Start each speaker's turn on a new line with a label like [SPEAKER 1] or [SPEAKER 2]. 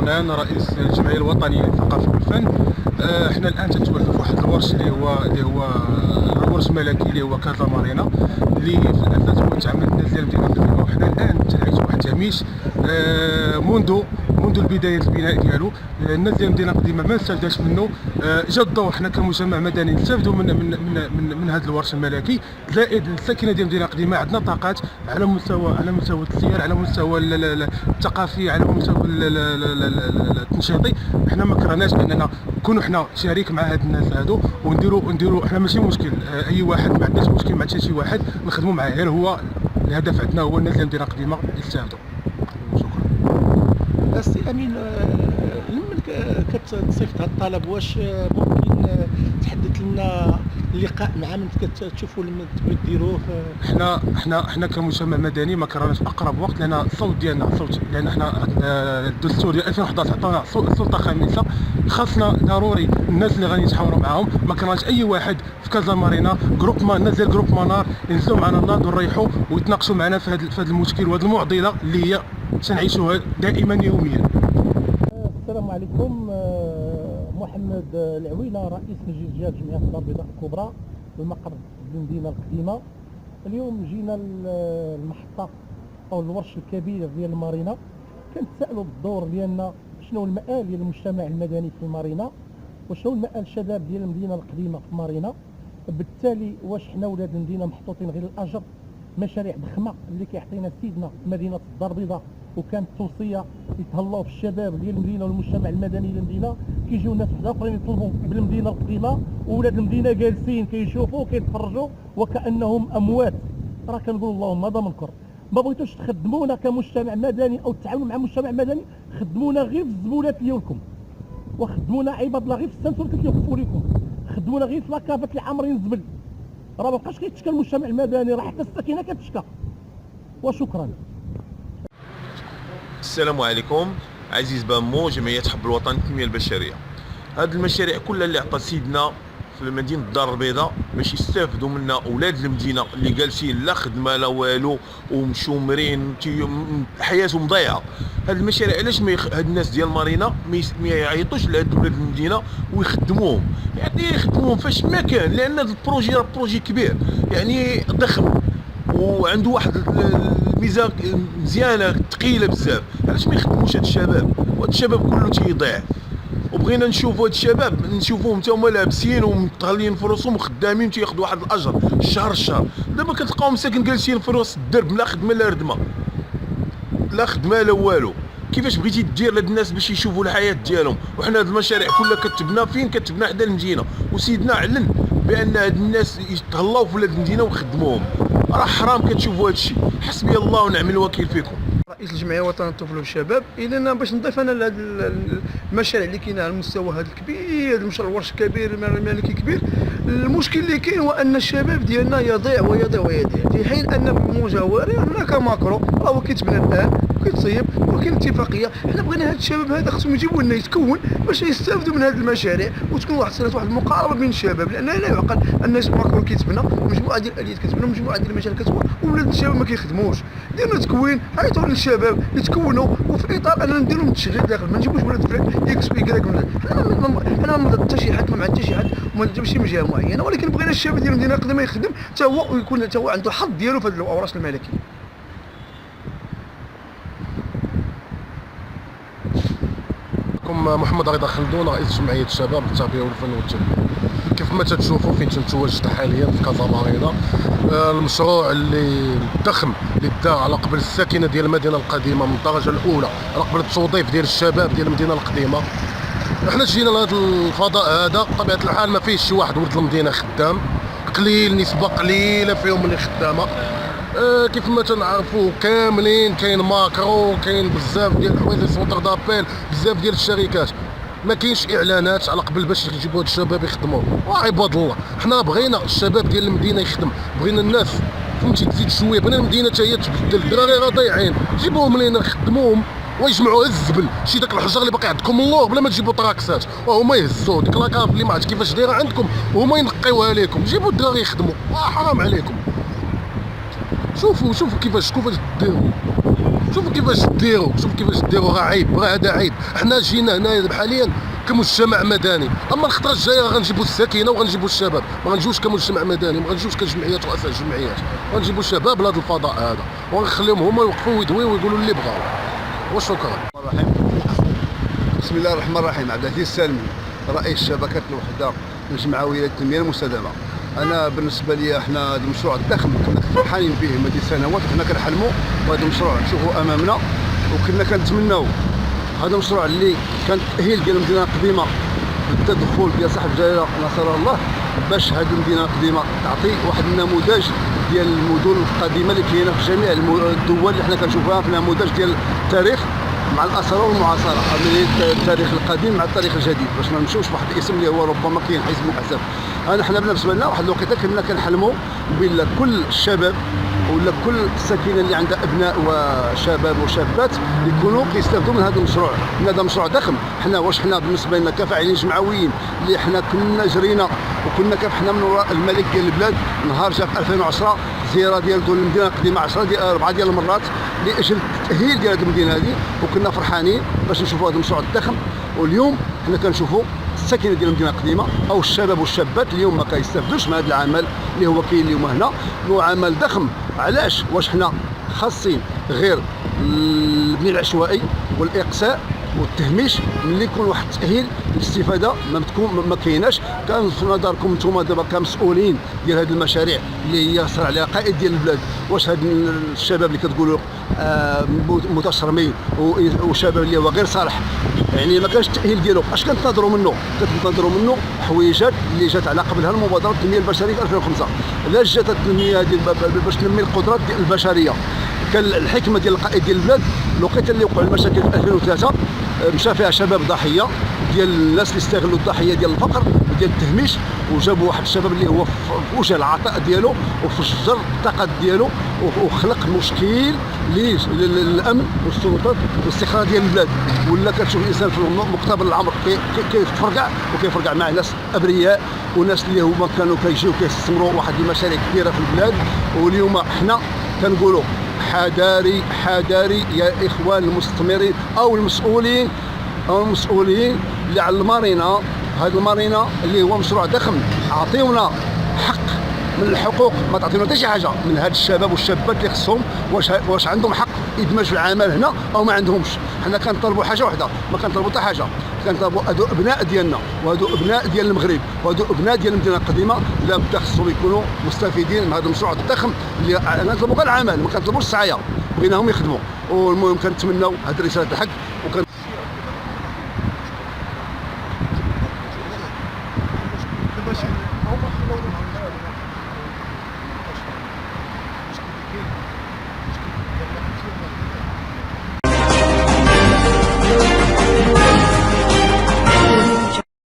[SPEAKER 1] عدنان رئيس الجمعيه الوطنيه للثقافه والفن. احنا الان تنتواجدوا في واحد الورش اللي هو الورش الملكي اللي هو كازا مارينا، اللي في الاساس هو تعمل الناس ديال المدينه القديمه. وحنا الان تنعيشوا واحد التهميش منذ البدايه البناء ديالو. الناس ديال المدينه القديمه ما استفداش منه. جا الدور حنا كمجتمع مدني نستافدوا من هذا الورش الملكي. زائد الساكنه ديال المدينه القديمه عندنا طاقات على مستوى السير، على مستوى الثقافي، على مستوى التنشيطي. حنا ما كرهناش اننا نكونوا حنا شريك مع هاد الناس هادو ونديروا حنا ماشي مشكل. اي واحد ما عندناش مشكل مع حتى شي واحد نخدموا معاه، غير هو الهدف عندنا هو الناس ديال المدينه القديمه يستافدوا. شكرا.
[SPEAKER 2] السي امين، لمن كتصيفط هذا الطلب واش ممكن تحدث لنا اللقاء مع من كتشوفوا لما تبغيو ديروه؟
[SPEAKER 1] حنا كمجتمع مدني ما كرهناش اقرب وقت، لان الصوت ديالنا لان حنا الدستور ديال 2011 عطانا سلطه خامسه. خاصنا ضروري الناس اللي غادي نتحاوروا معاهم. ما كرهناش اي واحد في كازا مارينا الناس ديال جروب مانار ينزلوا معنا الناض ونريحوا ويتناقشوا معنا في هذا المشكل وهذه المعضله اللي هي تنعيشوها دائما يوميا.
[SPEAKER 2] السلام عليكم. محمد العويله، رئيس مجلس جهه جمعيه الدار البيضاء الكبرى بالمقر بالمدينه القديمه. اليوم جينا المحطه او الورش الكبير ديال المارينا، كنتسائلوا بالدور ديالنا شنو المآل ديال المجتمع المدني في المارينا وشنو المآل الشباب ديال المدينه القديمه في المارينا. بالتالي واش حنا ولاد المدينه محطوطين غير الاجر؟ مشاريع ضخمه اللي كيعطينا سيدنا في مدينه الدار البيضاء، وكانت توصيه يتهلاو في الشباب ديال المدينه والمجتمع المدني للمدينه. كيجيو ناس وحده اخرين يطلبوا بالمدينه القديمه، وولاد المدينه جالسين كيشوفوا كيتفرجوا وكانهم اموات. راه كنقول اللهم هذا منكر. ما بغيتوش تخدمونا كمجتمع مدني او تتعاونوا مع مجتمع مدني، خدمونا غير في الزبولات ديالكم، وخدمونا عباد الله غير في السنسور اللي كيوقفوا لكم، خدمونا غير في لاكافات اللي عامرين الزبل. راه ما بقاش كيتشكى المجتمع المدني، راه حتى الساكنه كتشكى. وشكرا.
[SPEAKER 3] السلام عليكم. عزيز بامو، جمعية حب الوطن للتنمية البشرية. هاد المشاريع كلها اللي عطى سيدنا في مدينة الدار البيضاء باش يستافدوا منها اولاد المدينة اللي جالسين لا خدمة لا والو ومشومرين حياتهم ضايعة. هاد المشاريع علاش هاد الناس ديال مارينا ما يعيطوش لهاد ولاد المدينة ويخدموهم؟ يعني يخدموهم فاش ما كان، لان هاد البروجي راه بروجي كبير يعني ضخم وعنده واحد الميزه مزيانه ثقيله بزاف. علاش ما يخدموش هاد الشباب؟ وهاد الشباب كله تيضيع. وبغينا نشوفوا هاد الشباب نشوفوهم حتى هما لابسين ومتهلين في راسهم وخدامين تياخذوا واحد الاجر الشهر. دابا كتلقاهم ساكن جالسين في راس الدرب، لا خدمه لا ردمه، لا خدمه لا والو. كيفاش بغيتي دير لهاد الناس باش يشوفوا الحياه ديالهم؟ وحنا هاد المشاريع كلها كتبنى فين؟ كتبنى حدا المدينه، وسيدنا علن بان هاد الناس يتهلاو في ولاد المدينه ويخدموهم. راه حرام كتشوفوا هاد الشيء. حسبي الله ونعم الوكيل فيكم.
[SPEAKER 4] رئيس الجمعيه الوطنيه للطفل والشباب. اذا باش نضيف انا لهاد المشاريع اللي كاينه على المستوى هذا الكبير، المشروع الورش الكبير الملكي كبير، المشكل اللي كاين هو ان الشباب ديالنا يضيع في حين ان بمجاوره هناك ماكرو راهو كيتبنى الان وكيتصيب وكاين اتفاقيه. حنا بغينا هاد الشباب هذا خصهم يجيبوا لنا يتكون باش يستافدوا من هذه المشاريع وتكون واحد المقاربه بين الشباب، لان لا يعقل ان ماكرو كيتبنى، مجموعه ديال الاليات كتبنى، مجموعه ديال المشاريع كتبنى، وولاد الشباب ما كيخدموش. ديرنا تكوين، عيطوا للشباب يتكونوا، وفي اطار اننا نديروا لهم التشغيل داخل، ما نجيبوش ولاد فلان اكس وي كراك. حنا ما ضد حتى شي حد، ما مع حتى شي حد، وما نجيبش شي من جهه معينه، ولكن بغينا الشباب ديال المدينه القديمه يخدم حتى هو ويكون حتى هو عنده الحظ ديالو في هذه الاوراش الملكيه.
[SPEAKER 1] محمد رضا خلدون، رئيس جمعيه الشباب للتربيه والفن والتنميه. كيف ما تتشوفوا فين تنتواجد حاليا في كازا مارينا، المشروع اللي ضخم اللي دار على قبل الساكنه ديال المدينه القديمه من الدرجه الاولى، على قبل التوظيف ديال الشباب ديال المدينه القديمه. احنا جينا لهذا الفضاء هذا بطبيعه الحال ما فيهش شي واحد ولد المدينه خدام، قليل، نسبه قليله فيهم اللي خدامه. كيف ما تنعرفوا كاملين كاين ماكرو، كاين بزاف ديال الحوايج سونتر دابيل، بزاف ديال الشركات. ما كاينش اعلانات على قبل باش يجيبوا هاد الشباب يخدموا. وعباد الله، حنا بغينا الشباب ديال المدينه يخدم، بغينا الناس فهمتي تزيد شويه، بغينا المدينه حتى هي تبدل. الدراري راه ضايعين، جيبوهم لينا نخدموهم ويجمعوا الزبل، شي داك الحجر اللي باقي عندكم اللور بلا ما تجيبوا طراكسات، وهما يهزوا ديك لاكاف اللي ما عرفت كيفاش دايره عندكم وهما ينقيوها لكم. جيبوا الدراري يخدموا، حرام عليكم. شوفوا كيفاش ديروا. شوفوا كيفاش ديروا راه عيب، راه هذا عيب. حنا جينا هنايا حاليا كمجتمع مدني، اما الخطره الجايه غنجيبوا الساكنه وغنجيبوا الشباب، ما غنجيوش كمجتمع مدني، ما غنجيوش كجمعيات رؤساء الجمعيات، غنجيبوا الشباب لهذا الفضاء هذا ونخليهم هما يوقفوا ويدويوا ويقولوا اللي بغاو. وشكرا.
[SPEAKER 5] بسم الله الرحمن الرحيم. عبد العزيز السالمي، رئيس شبكه الوحده للجمعيه الولايات التنميه المستدامه. انا بالنسبه لي احنا هذا المشروع الضخم كنا فرحانين به مدة سنوات، وحنا كنحلموا بهذا المشروع نشوفوا امامنا، وكنا كنتمناو هذا المشروع اللي كان تاهيل ديال المدينه القديمه بالتدخل ديال صاحب الجلاله نصر الله، باش هذه المدينه القديمه تعطي واحد النموذج ديال المدن القديمه اللي كاينه في جميع الدول اللي حنا كنشوفوها، في نموذج ديال التاريخ مع الاثار والمعاصره، التاريخ القديم مع التاريخ الجديد، باش ما نمشيوش بواحد الاسم اللي هو ربما كاين حزب من الاحزاب. حنا بالنسبه لنا واحد الوقيته كنا كنحلموا بلا كل الشباب ولا كل الساكنه اللي عندها ابناء وشباب وشابات يكونوا كيستافدوا من هذا المشروع، من هذا المشروع ضخم. حنا بالنسبه لنا كفاعلين جمعويين اللي حنا كنا جرينا وكنا كفحنا من وراء الملك ديال البلاد، نهار جا في 2010 زياره ديالو للمدينه القديمه 4 ديال المرات لاجل التاهيل ديال هذه المدينه هذه، وكنا فرحانين باش نشوفوا هذا المشروع الضخم. واليوم حنا كنشوفوا الساكنه ديال المدينه القديمه او الشباب والشابات اليوم ما كيستافدوش من هذا العمل اللي هو كاين اليوم هنا، هو عمل ضخم. علاش؟ واش حنا خاصين غير البناء العشوائي والاقصاء والتهميش؟ ملي يكون واحد التاهيل الاستفاده ما كايناش. كان في نظركم انتم دابا كمسؤولين ديال هذه المشاريع اللي هي صار عليها قائد ديال البلاد، واش هاد الشباب اللي كتقولوا متشرمي وشباب اللي هو غير صالح، يعني ما كانش التاهيل ديالو، اش كنتنظروا منه؟ كنتنظروا منه حويجات اللي جات على قبلها المبادره التنميه البشريه في 2005. علاش جات التنميه هذه؟ باش تنمي القدرات ديال البشريه. كان الحكمه ديال القائد ديال البلاد الوقيته اللي وقعوا المشاكل في 2003 مشى فيها شباب ضحيه ديال الناس اللي استغلوا الضحيه ديال الفقر وديال التهميش، وجابوا واحد الشباب اللي هو في وجه العطاء ديالو وفجر الطاقات ديالو وخلق مشكل للامن والسلطات والاستقرار ديال البلاد. ولا كتشوف الانسان في مقتبل العمر كيفرقع مع ناس ابرياء وناس اللي هما كانوا كيجيو كيستثمروا واحد المشاريع كثيره في البلاد. واليوم حنا كنقولوا حذاري حذاري يا اخوان المستثمرين او المسؤولين اللي على المارينا. هذه المارينا اللي هو مشروع ضخم، اعطيونا حق من الحقوق، ما تعطيونا حتى شي حاجه من هاد الشباب والشابات اللي خصهم واش عندهم حق ادماج في العمل هنا او ما عندهمش. حنا كنطلبوا حاجه واحده، ما كنطلبوا حتى حاجه، كنطلبوا هادو ابناء ديالنا وهادو ابناء ديال المغرب وهادو ابناء ديال المدينه القديمه، لابد خصهم يكونوا مستفيدين من هذا المشروع الضخم اللي كنطلبوا غير العمل، ما كنطلبوش السعايه، بغيناهم يخدموا. والمهم كنتمناو هاد الرساله الحق